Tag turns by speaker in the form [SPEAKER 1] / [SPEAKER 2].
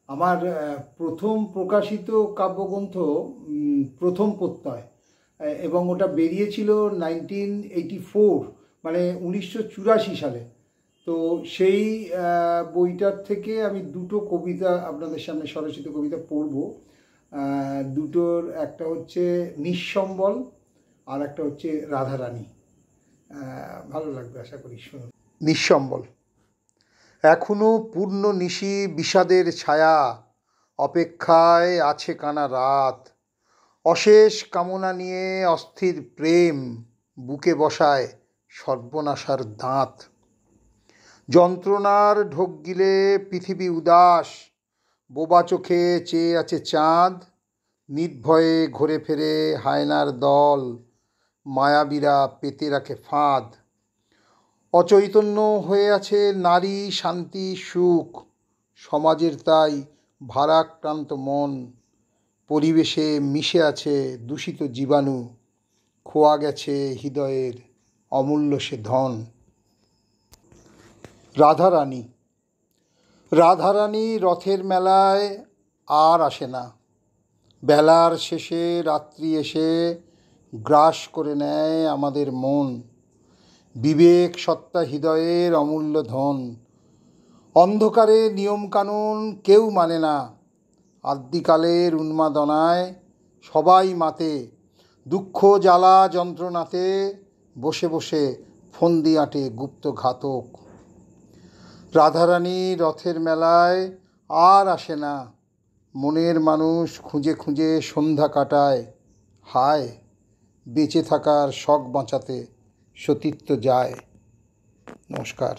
[SPEAKER 1] আমার প্রথম প্রকাশিত কাব্যগ্রন্থ প্রথম প্রত্যয়, এবং ওটা বেরিয়েছিল 1984, মানে 1984 সালে। তো সেই বইটার থেকে আমি দুটো কবিতা আপনাদের সামনে, স্বরচিত কবিতা পড়ব। দুটোর একটা হচ্ছে নিঃসম্বল আর একটা হচ্ছে রাধারানী। ভালো লাগবে আশা করি, শুনুন। নিঃসম্বল। এখনো পূর্ণ নিশি বিষাদের ছায়া, অপেক্ষায় আছে কানা রাত। অশেষ কামনা নিয়ে অস্থির প্রেম, বুকে বসায় সর্বনাশার দাঁত। যন্ত্রণার ঢোক গিলে পৃথিবী উদাস, বোবা চোখে চেয়ে আছে চাঁদ। নির্ভয়ে ঘুরে ফেরে হায়নার দল, মায়াবীরা পেতে রাখে ফাঁদ। অচৈতন্য হয়ে আছে নারী, শান্তি, সুখ। সমাজের তাই ভারাক্রান্ত মন, পরিবেশে মিশে আছে দূষিত জীবাণু। খোয়া গেছে হৃদয়ের অমূল্য সে ধন। রাধারানী। রাধারানী রথের মেলায় আর আসে না। বেলার শেষে রাত্রি এসে গ্রাস করে নেয় আমাদের মন। বিবেক সত্তা হৃদয়ের অমূল্য ধন। অন্ধকারে নিয়মকানুন কেউ মানে না। আদ্যিকালের উন্মাদনায় সবাই মাতে। দুঃখ জ্বালা যন্ত্রণাতে বসে বসে ফন্দি আঁটে গুপ্ত ঘাতক। রাধারানী রথের মেলায় আর আসে না। মনের মানুষ খুঁজে খুঁজে সন্ধ্যা কাটায়। হায়, বেঁচে থাকার শখ বাঁচাতে সতীত্ব যায়। নমস্কার।